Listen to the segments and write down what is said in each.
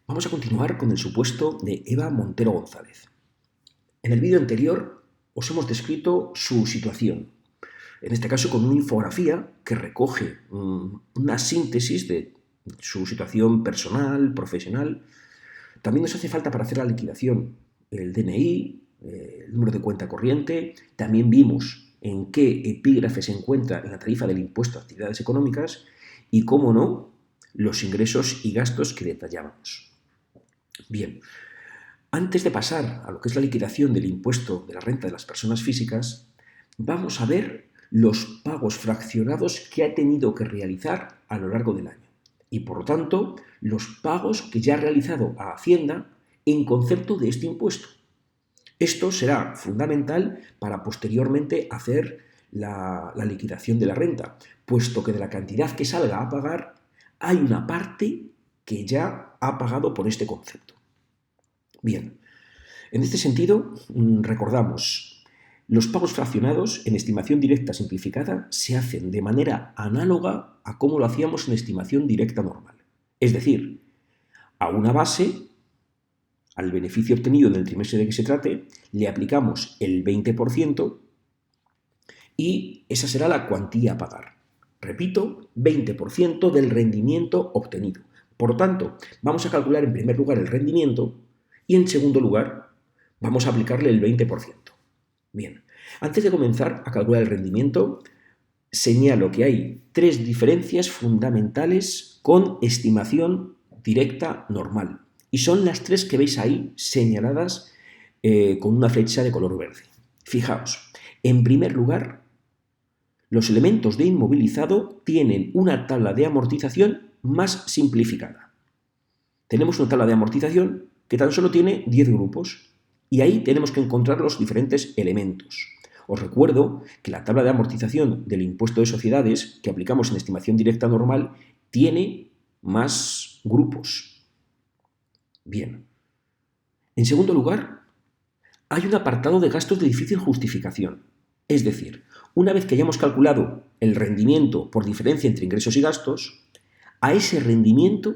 Vamos a continuar con el supuesto de Eva Montero González. En el vídeo anterior os hemos descrito su situación, en este caso con una infografía que recoge una síntesis de su situación personal, profesional. También nos hace falta para hacer la liquidación el DNI, el número de cuenta corriente. También vimos en qué epígrafe se encuentra en la tarifa del impuesto a actividades económicas y, cómo no, los ingresos y gastos que detallábamos. Bien, antes de pasar a lo que es la liquidación del impuesto de la renta de las personas físicas, vamos a ver los pagos fraccionados que ha tenido que realizar a lo largo del año y, por lo tanto, los pagos que ya ha realizado a Hacienda en concepto de este impuesto. Esto será fundamental para posteriormente hacer la liquidación de la renta, puesto que de la cantidad que salga a pagar hay una parte que ya ha pagado por este concepto. Bien, en este sentido, recordamos, los pagos fraccionados en estimación directa simplificada se hacen de manera análoga a cómo lo hacíamos en estimación directa normal. Es decir, a una base, al beneficio obtenido en el trimestre de que se trate, le aplicamos el 20% y esa será la cuantía a pagar. Repito, 20% del rendimiento obtenido. Por lo tanto, vamos a calcular en primer lugar el rendimiento y en segundo lugar vamos a aplicarle el 20%. Bien, antes de comenzar a calcular el rendimiento, señalo que hay tres diferencias fundamentales con estimación directa normal. Y son las tres que veis ahí señaladas con una flecha de color verde. Fijaos, en primer lugar, los elementos de inmovilizado tienen una tabla de amortización más simplificada. Tenemos una tabla de amortización que tan solo tiene 10 grupos y ahí tenemos que encontrar los diferentes elementos. Os recuerdo que la tabla de amortización del impuesto de sociedades que aplicamos en estimación directa normal tiene más grupos. Bien. En segundo lugar, hay un apartado de gastos de difícil justificación. Es decir, una vez que hayamos calculado el rendimiento por diferencia entre ingresos y gastos, a ese rendimiento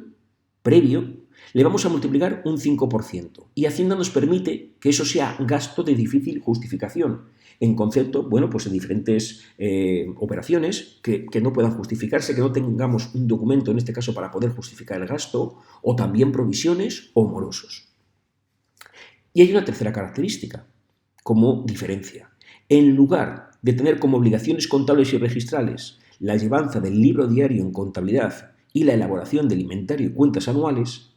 previo le vamos a multiplicar un 5% y Hacienda nos permite que eso sea gasto de difícil justificación en concepto, pues en diferentes operaciones que no puedan justificarse, que no tengamos un documento en este caso para poder justificar el gasto, o también provisiones o morosos. Y hay una tercera característica como diferencia. En lugar de tener como obligaciones contables y registrales la llevanza del libro diario en contabilidad y la elaboración del inventario y cuentas anuales,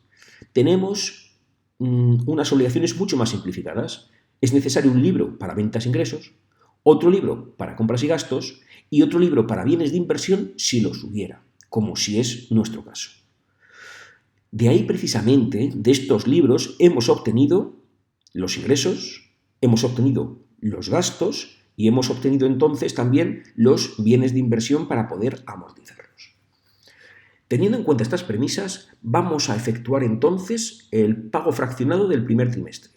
tenemos unas obligaciones mucho más simplificadas. Es necesario un libro para ventas e ingresos, otro libro para compras y gastos y otro libro para bienes de inversión si los hubiera, como si es nuestro caso. De ahí precisamente, de estos libros, hemos obtenido los ingresos, hemos obtenido los gastos y hemos obtenido entonces también los bienes de inversión para poder amortizarlos. Teniendo en cuenta estas premisas, vamos a efectuar entonces el pago fraccionado del primer trimestre.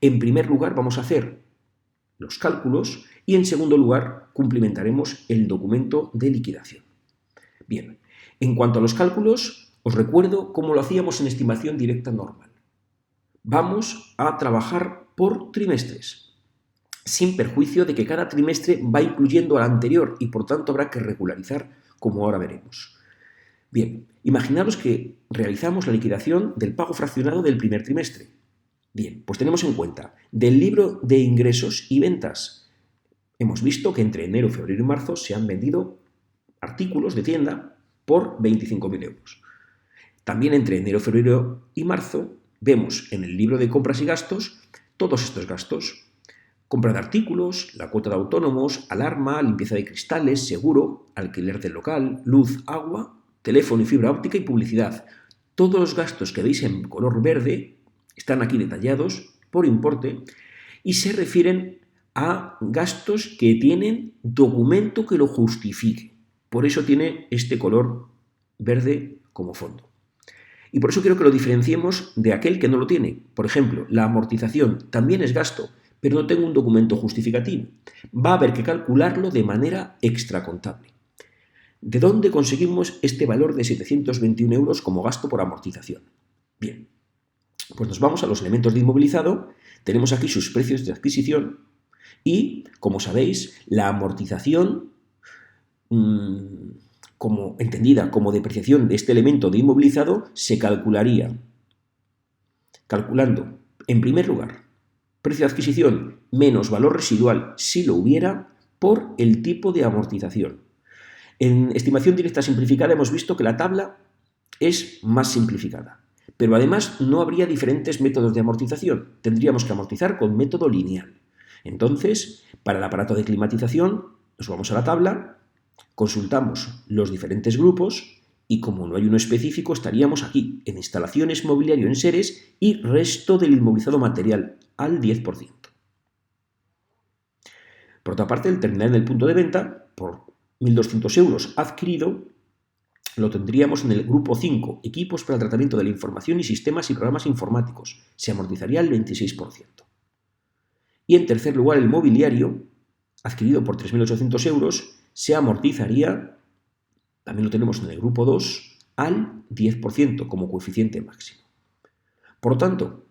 En primer lugar vamos a hacer los cálculos y en segundo lugar cumplimentaremos el documento de liquidación. Bien, en cuanto a los cálculos, os recuerdo cómo lo hacíamos en estimación directa normal. Vamos a trabajar por trimestres, sin perjuicio de que cada trimestre va incluyendo al anterior y por tanto habrá que regularizar, como ahora veremos. Bien, imaginaros que realizamos la liquidación del pago fraccionado del primer trimestre. Bien, pues tenemos en cuenta del libro de ingresos y ventas. Hemos visto que entre enero, febrero y marzo se han vendido artículos de tienda por 25.000 euros. También entre enero, febrero y marzo vemos en el libro de compras y gastos todos estos gastos. Compra de artículos, la cuota de autónomos, alarma, limpieza de cristales, seguro, alquiler del local, luz, agua, teléfono y fibra óptica y publicidad. Todos los gastos que veis en color verde están aquí detallados por importe y se refieren a gastos que tienen documento que lo justifique. Por eso tiene este color verde como fondo. Y por eso quiero que lo diferenciemos de aquel que no lo tiene. Por ejemplo, la amortización también es gasto, pero no tengo un documento justificativo. Va a haber que calcularlo de manera extracontable. ¿De dónde conseguimos este valor de 721 euros como gasto por amortización? Bien, Pues nos vamos a los elementos de inmovilizado, tenemos aquí sus precios de adquisición y, como sabéis, la amortización, como entendida como depreciación de este elemento de inmovilizado, se calcularía calculando, en primer lugar, precio de adquisición menos valor residual, si lo hubiera, por el tipo de amortización. En estimación directa simplificada hemos visto que la tabla es más simplificada, pero además no habría diferentes métodos de amortización. Tendríamos que amortizar con método lineal. Entonces, para el aparato de climatización, nos vamos a la tabla, consultamos los diferentes grupos y, como no hay uno específico, estaríamos aquí, en instalaciones, mobiliario, enseres y resto del inmovilizado material, al 10%. Por otra parte, el terminal en el punto de venta, por 1.200 euros adquirido, lo tendríamos en el grupo 5, equipos para el tratamiento de la información y sistemas y programas informáticos. Se amortizaría el 26%. Y en tercer lugar, el mobiliario, adquirido por 3.800 euros, se amortizaría, también lo tenemos en el grupo 2, al 10% como coeficiente máximo. Por lo tanto,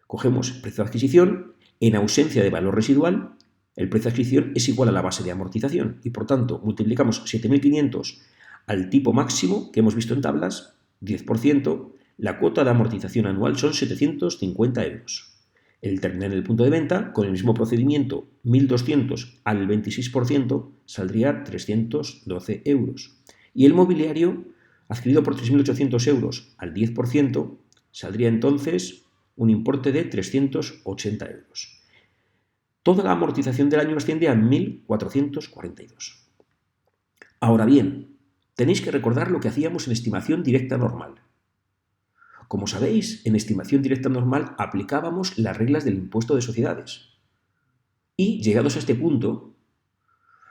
cogemos el precio de adquisición, en ausencia de valor residual, el precio de adquisición es igual a la base de amortización y, por tanto, multiplicamos 7.500 al tipo máximo que hemos visto en tablas, 10%, la cuota de amortización anual son 750 euros. El terminal en el punto de venta, con el mismo procedimiento, 1.200 al 26%, saldría 312 euros. Y el mobiliario, adquirido por 3.800 euros al 10%, saldría entonces un importe de 380 euros. Toda la amortización del año asciende a 1.442. Ahora bien, tenéis que recordar lo que hacíamos en estimación directa normal. Como sabéis, en estimación directa normal aplicábamos las reglas del impuesto de sociedades. Y, llegados a este punto,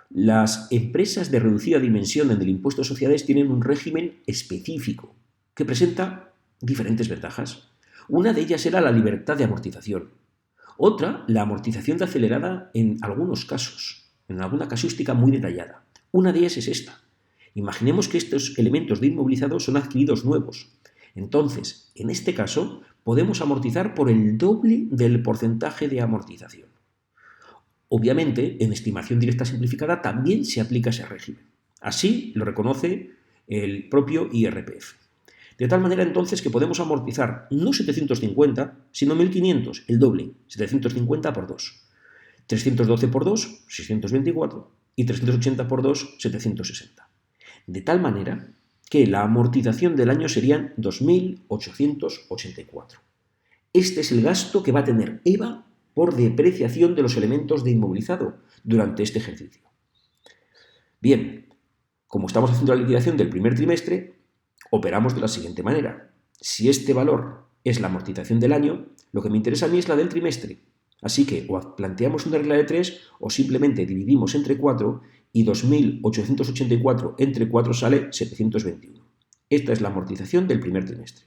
las empresas de reducida dimensión en el impuesto de sociedades tienen un régimen específico que presenta diferentes ventajas. Una de ellas era la libertad de amortización. Otra, la amortización acelerada en algunos casos, en alguna casuística muy detallada. Una de ellas es esta. Imaginemos que estos elementos de inmovilizado son adquiridos nuevos. Entonces, en este caso, podemos amortizar por el doble del porcentaje de amortización. Obviamente, en estimación directa simplificada también se aplica ese régimen. Así lo reconoce el propio IRPF. De tal manera entonces que podemos amortizar no 750, sino 1.500, el doble, 750 por 2. 312 por 2, 624, y 380 por 2, 760. De tal manera que la amortización del año serían 2.884. Este es el gasto que va a tener EVA por depreciación de los elementos de inmovilizado durante este ejercicio. Bien, como estamos haciendo la liquidación del primer trimestre, operamos de la siguiente manera. Si este valor es la amortización del año, lo que me interesa a mí es la del trimestre. Así que o planteamos una regla de 3 o simplemente dividimos entre 4 y 2.884 entre 4 sale 721. Esta es la amortización del primer trimestre.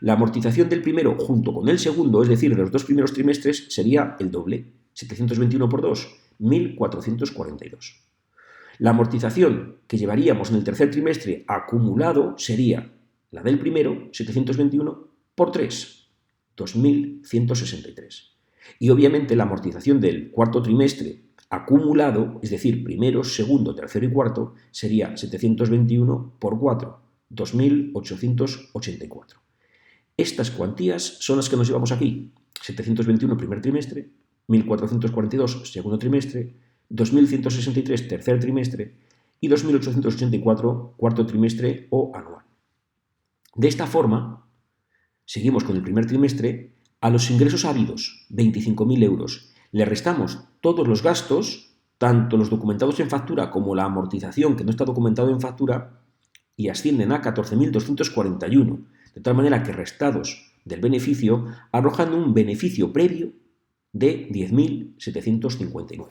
La amortización del primero junto con el segundo, es decir, de los dos primeros trimestres, sería el doble. 721 por 2, 1.442. La amortización que llevaríamos en el tercer trimestre acumulado sería la del primero, 721, por 3, 2.163. Y obviamente la amortización del cuarto trimestre acumulado, es decir, primero, segundo, tercero y cuarto, sería 721 por 4, 2.884. Estas cuantías son las que nos llevamos aquí. 721 primer trimestre, 1.442 segundo trimestre, 2.163 tercer trimestre y 2.884 cuarto trimestre o anual. De esta forma, seguimos con el primer trimestre. A los ingresos habidos, 25.000 euros, le restamos todos los gastos, tanto los documentados en factura como la amortización que no está documentado en factura, y ascienden a 14.241, de tal manera que restados del beneficio arrojan un beneficio previo de 10.759.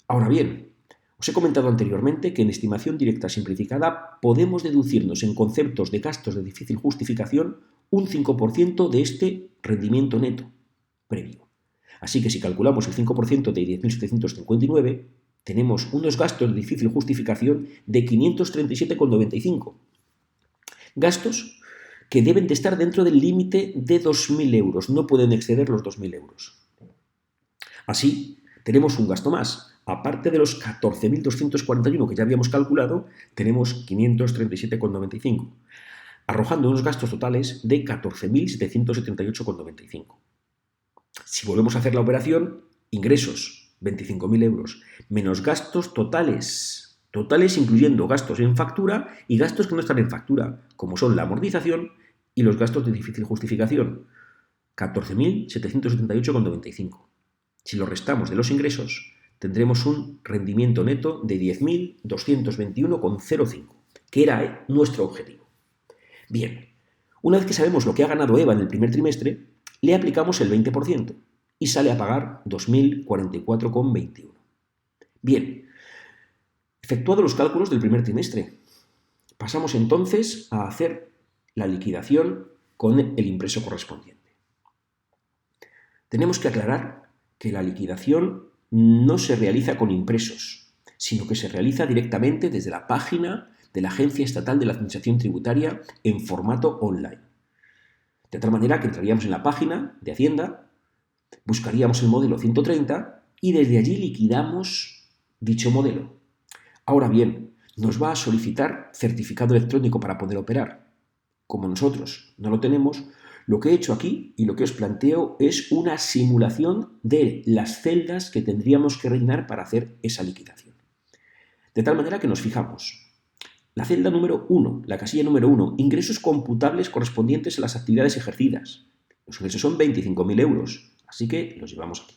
Ahora bien, os he comentado anteriormente que en estimación directa simplificada podemos deducirnos en conceptos de gastos de difícil justificación un 5% de este rendimiento neto previo. Así que si calculamos el 5% de 10.759, tenemos unos gastos de difícil justificación de 537,95. Gastos que deben de estar dentro del límite de 2.000 euros, no pueden exceder los 2.000 euros. Así, tenemos un gasto más. Aparte de los 14.241 que ya habíamos calculado, tenemos 537,95, arrojando unos gastos totales de 14.778,95. Si volvemos a hacer la operación, ingresos, 25.000 euros, menos gastos totales incluyendo gastos en factura y gastos que no están en factura, como son la amortización y los gastos de difícil justificación, 14.778,95. Si lo restamos de los ingresos, tendremos un rendimiento neto de 10.221,05, que era nuestro objetivo. Bien, una vez que sabemos lo que ha ganado Eva en el primer trimestre, le aplicamos el 20% y sale a pagar 2.044,21. Bien, efectuados los cálculos del primer trimestre, pasamos entonces a hacer la liquidación con el impreso correspondiente. Tenemos que aclarar que la liquidación no se realiza con impresos, sino que se realiza directamente desde la página de la Agencia Estatal de la Administración Tributaria en formato online. De tal manera que entraríamos en la página de Hacienda, buscaríamos el modelo 130 y desde allí liquidamos dicho modelo. Ahora bien, nos va a solicitar certificado electrónico para poder operar. Como nosotros no lo tenemos, lo que he hecho aquí y lo que os planteo es una simulación de las celdas que tendríamos que rellenar para hacer esa liquidación. De tal manera que nos fijamos. La celda número 1, la casilla número 1, ingresos computables correspondientes a las actividades ejercidas. Los ingresos son 25.000 euros, así que los llevamos aquí.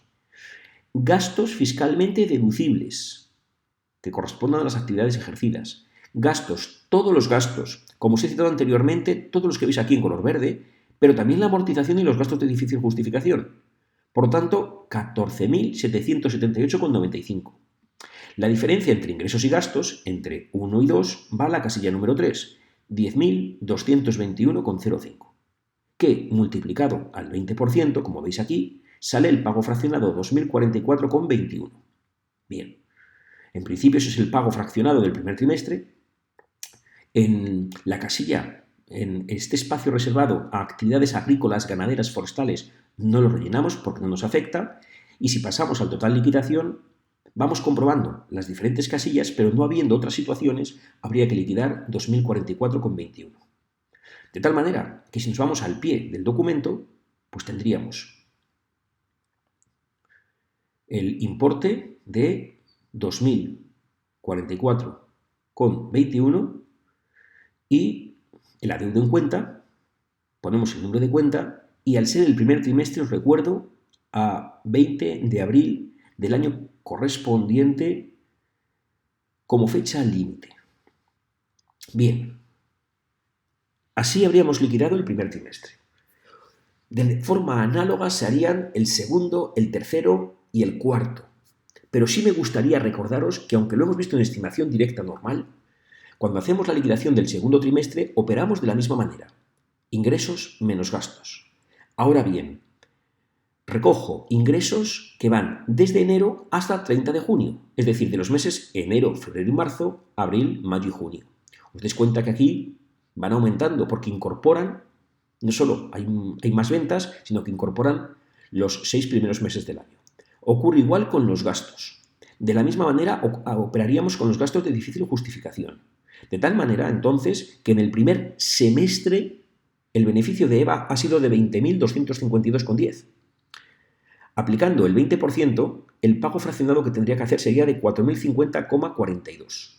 Gastos fiscalmente deducibles, que correspondan a las actividades ejercidas. Gastos, todos los gastos, como os he citado anteriormente, todos los que veis aquí en color verde, pero también la amortización y los gastos de difícil justificación. Por lo tanto, 14.778,95. La diferencia entre ingresos y gastos, entre 1 y 2, va a la casilla número 3, 10.221,05, que, multiplicado al 20%, como veis aquí, sale el pago fraccionado 2.044,21. Bien, en principio ese es el pago fraccionado del primer trimestre. En la casilla, en este espacio reservado a actividades agrícolas, ganaderas, forestales, no lo rellenamos porque no nos afecta, y si pasamos al total liquidación, vamos comprobando las diferentes casillas, pero no habiendo otras situaciones, habría que liquidar 2.044,21. De tal manera que si nos vamos al pie del documento, pues tendríamos el importe de 2.044,21 y el adeudo en cuenta, ponemos el número de cuenta y al ser el primer trimestre, os recuerdo, a 20 de abril del año correspondiente como fecha límite. Bien, así habríamos liquidado el primer trimestre. De forma análoga se harían el segundo, el tercero y el cuarto. Pero sí me gustaría recordaros que aunque lo hemos visto en estimación directa normal, cuando hacemos la liquidación del segundo trimestre operamos de la misma manera. Ingresos menos gastos. Ahora bien, recojo ingresos que van desde enero hasta 30 de junio, es decir, de los meses enero, febrero y marzo, abril, mayo y junio. Os dais cuenta que aquí van aumentando porque incorporan, no solo hay más ventas, sino que incorporan los 6 primeros meses del año. Ocurre igual con los gastos. De la misma manera operaríamos con los gastos de difícil justificación. De tal manera, entonces, que en el primer semestre el beneficio de EVA ha sido de 20.252,10. Aplicando el 20%, el pago fraccionado que tendría que hacer sería de 4.050,42.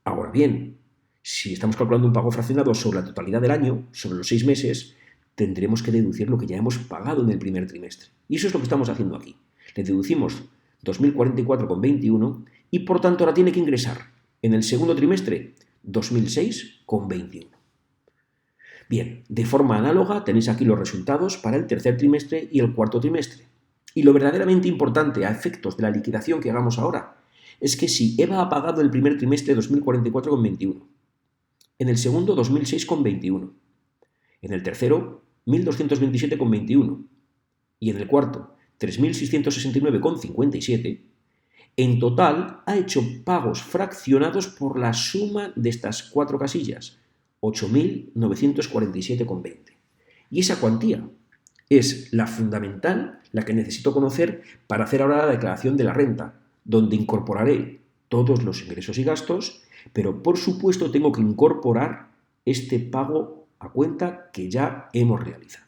Ahora bien, si estamos calculando un pago fraccionado sobre la totalidad del año, sobre los 6 meses, tendremos que deducir lo que ya hemos pagado en el primer trimestre. Y eso es lo que estamos haciendo aquí. Le deducimos 2.044,21 y por tanto ahora tiene que ingresar en el segundo trimestre 2.006,21. Bien, de forma análoga tenéis aquí los resultados para el tercer trimestre y el cuarto trimestre. Y lo verdaderamente importante a efectos de la liquidación que hagamos ahora es que si EVA ha pagado el primer trimestre 2.044,21, en el segundo 2.006,21, en el tercero 1.227,21 y en el cuarto 3.669,57, en total ha hecho pagos fraccionados por la suma de estas 4 casillas, 8.947,20. Y esa cuantía es la fundamental, la que necesito conocer para hacer ahora la declaración de la renta, donde incorporaré todos los ingresos y gastos, pero por supuesto tengo que incorporar este pago a cuenta que ya hemos realizado.